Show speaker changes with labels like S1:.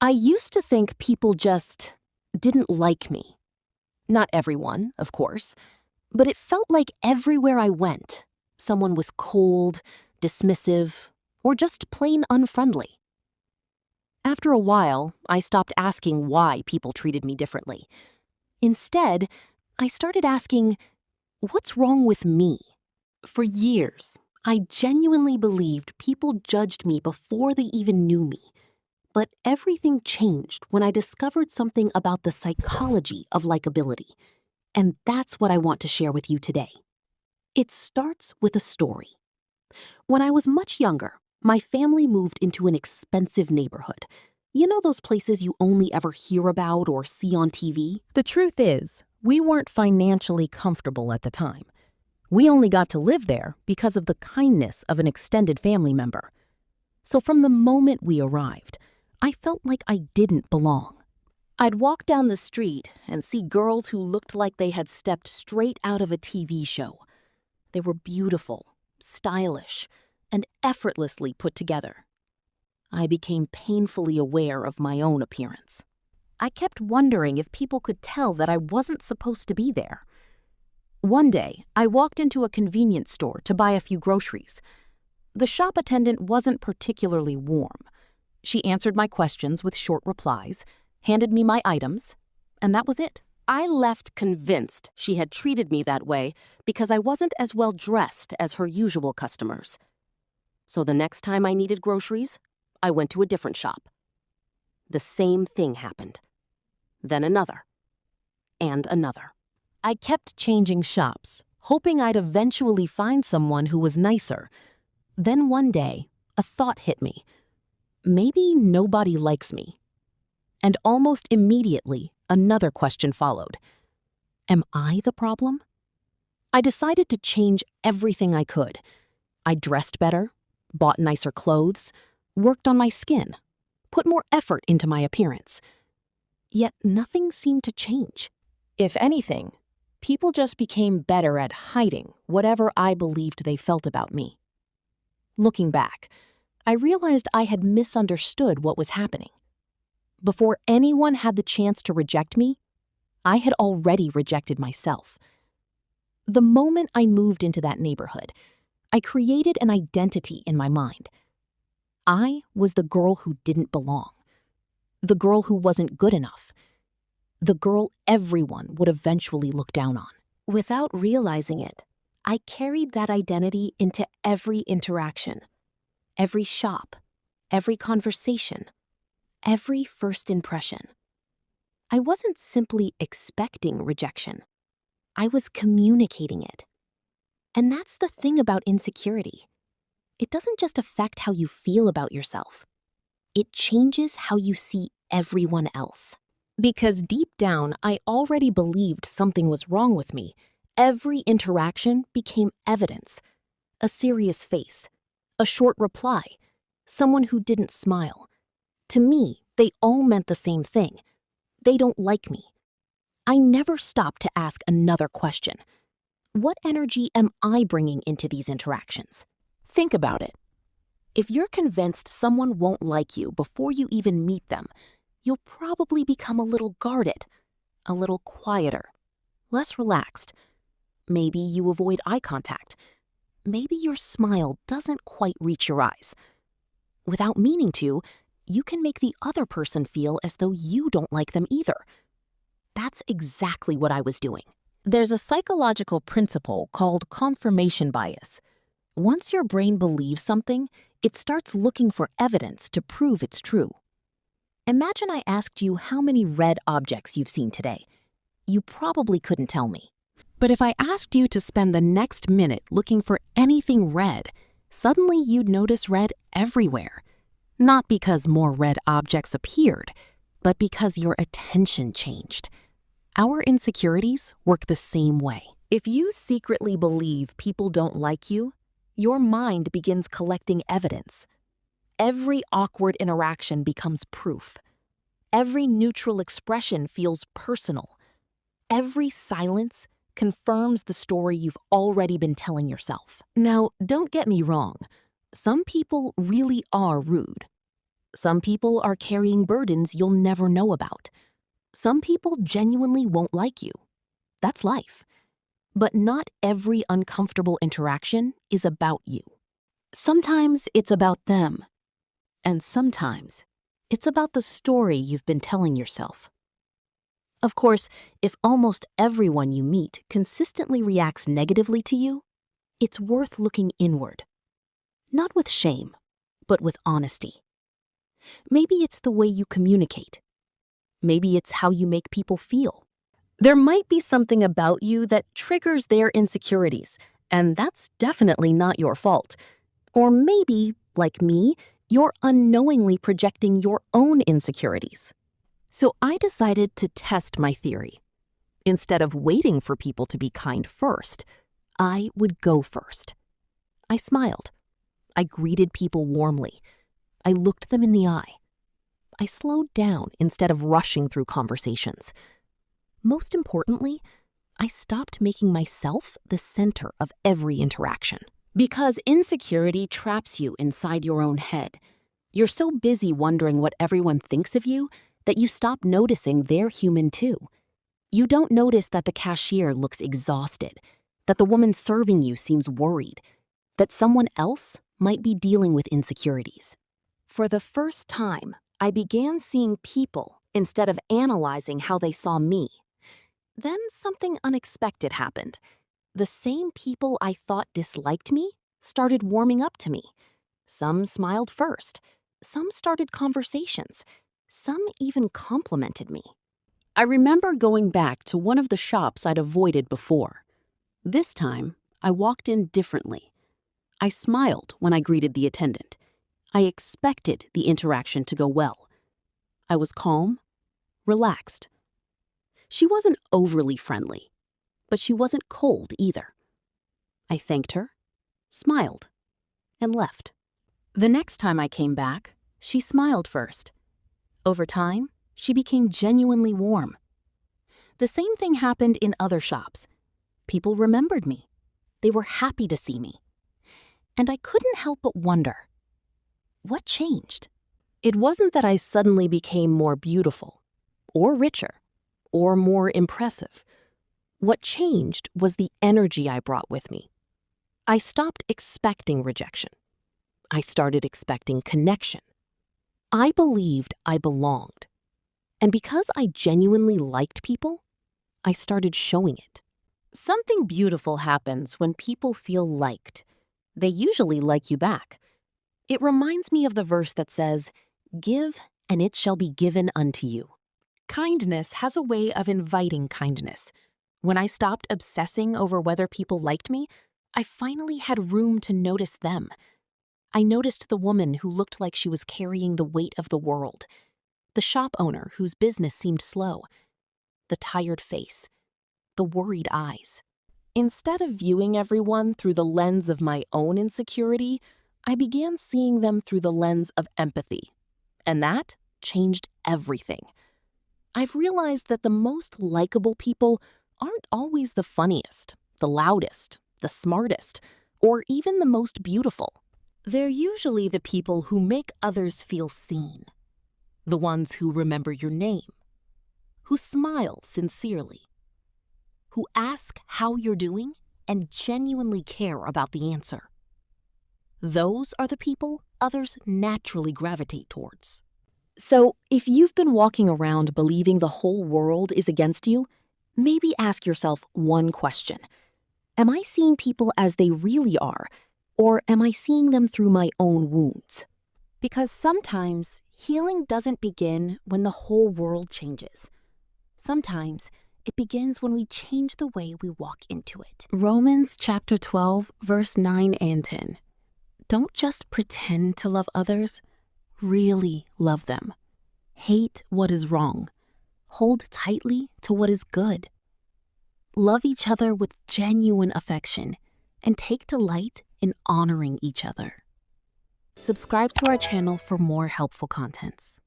S1: I used to think people just didn't like me. Not everyone, of course, but it felt like everywhere I went, someone was cold, dismissive, or just plain unfriendly. After a while, I stopped asking why people treated me differently. Instead, I started asking, what's wrong with me? For years, I genuinely believed people judged me before they even knew me. But everything changed when I discovered something about the psychology of likability. And that's what I want to share with you today. It starts with a story. When I was much younger, my family moved into an expensive neighborhood. You know those places you only ever hear about or see on TV? The truth is, we weren't financially comfortable at the time. We only got to live there because of the kindness of an extended family member. So from the moment we arrived, I felt like I didn't belong. I'd walk down the street and see girls who looked like they had stepped straight out of a TV show. They were beautiful, stylish, and effortlessly put together. I became painfully aware of my own appearance. I kept wondering if people could tell that I wasn't supposed to be there. One day, I walked into a convenience store to buy a few groceries. The shop attendant wasn't particularly warm. She answered my questions with short replies, handed me my items, and that was it. I left convinced she had treated me that way because I wasn't as well dressed as her usual customers. So the next time I needed groceries, I went to a different shop. The same thing happened. Then another. And another. I kept changing shops, hoping I'd eventually find someone who was nicer. Then one day, a thought hit me. Maybe nobody likes me. And almost immediately, another question followed. Am I the problem? I decided to change everything I could. I dressed better, bought nicer clothes, worked on my skin, put more effort into my appearance. Yet nothing seemed to change. If anything, people just became better at hiding whatever I believed they felt about me. Looking back, I realized I had misunderstood what was happening. Before anyone had the chance to reject me, I had already rejected myself. The moment I moved into that neighborhood, I created an identity in my mind. I was the girl who didn't belong, the girl who wasn't good enough, the girl everyone would eventually look down on. Without realizing it, I carried that identity into every interaction, every shop, every conversation, every first impression. I wasn't simply expecting rejection. I was communicating it. And that's the thing about insecurity. It doesn't just affect how you feel about yourself. It changes how you see everyone else. Because deep down, I already believed something was wrong with me. Every interaction became evidence. A serious face, a short reply, someone who didn't smile. To me, they all meant the same thing. They don't like me. I never stopped to ask another question. What energy am I bringing into these interactions? Think about it. If you're convinced someone won't like you before you even meet them, you'll probably become a little guarded, a little quieter, less relaxed. Maybe you avoid eye contact. Maybe your smile doesn't quite reach your eyes. Without meaning to, you can make the other person feel as though you don't like them either. That's exactly what I was doing. There's a psychological principle called confirmation bias. Once your brain believes something, it starts looking for evidence to prove it's true. Imagine I asked you how many red objects you've seen today. You probably couldn't tell me. But if I asked you to spend the next minute looking for anything red, suddenly you'd notice red everywhere. Not because more red objects appeared, but because your attention changed. Our insecurities work the same way. If you secretly believe people don't like you, your mind begins collecting evidence. Every awkward interaction becomes proof. Every neutral expression feels personal. Every silence confirms the story you've already been telling yourself. Now, don't get me wrong. Some people really are rude. Some people are carrying burdens you'll never know about. Some people genuinely won't like you. That's life. But not every uncomfortable interaction is about you. Sometimes it's about them, and sometimes it's about the story you've been telling yourself. Of course, if almost everyone you meet consistently reacts negatively to you, it's worth looking inward. Not with shame, but with honesty. Maybe it's the way you communicate. Maybe it's how you make people feel. There might be something about you that triggers their insecurities, and that's definitely not your fault. Or maybe, like me, you're unknowingly projecting your own insecurities. So I decided to test my theory. Instead of waiting for people to be kind first, I would go first. I smiled. I greeted people warmly. I looked them in the eye. I slowed down instead of rushing through conversations. Most importantly, I stopped making myself the center of every interaction. Because insecurity traps you inside your own head. You're so busy wondering what everyone thinks of you that you stop noticing they're human too. You don't notice that the cashier looks exhausted, that the woman serving you seems worried, that someone else might be dealing with insecurities. For the first time, I began seeing people instead of analyzing how they saw me. Then something unexpected happened. The same people I thought disliked me started warming up to me. Some smiled first. Some started conversations. Some even complimented me. I remember going back to one of the shops I'd avoided before. This time, I walked in differently. I smiled when I greeted the attendant. I expected the interaction to go well. I was calm, relaxed. She wasn't overly friendly, but she wasn't cold either. I thanked her, smiled, and left. The next time I came back, she smiled first. Over time, she became genuinely warm. The same thing happened in other shops. People remembered me. They were happy to see me. And I couldn't help but wonder, what changed? It wasn't that I suddenly became more beautiful, or richer, or more impressive. What changed was the energy I brought with me. I stopped expecting rejection. I started expecting connection. I believed I belonged. And because I genuinely liked people, I started showing it. Something beautiful happens when people feel liked. They usually like you back. It reminds me of the verse that says, "Give, and it shall be given unto you." Kindness has a way of inviting kindness. When I stopped obsessing over whether people liked me, I finally had room to notice them. I noticed the woman who looked like she was carrying the weight of the world, the shop owner whose business seemed slow, the tired face, the worried eyes. Instead of viewing everyone through the lens of my own insecurity, I began seeing them through the lens of empathy. And that changed everything. I've realized that the most likable people aren't always the funniest, the loudest, the smartest, or even the most beautiful. They're usually the people who make others feel seen, the ones who remember your name, who smile sincerely, who ask how you're doing and genuinely care about the answer. Those are the people others naturally gravitate towards. So, if you've been walking around believing the whole world is against you, maybe ask yourself one question. Am I seeing people as they really are, or am I seeing them through my own wounds? Because sometimes healing doesn't begin when the whole world changes. Sometimes it begins when we change the way we walk into it. Romans chapter 12, verse 9 and 10. Don't just pretend to love others, really love them. Hate what is wrong. Hold tightly to what is good. Love each other with genuine affection and take delight in honoring each other. Subscribe to our channel for more helpful contents.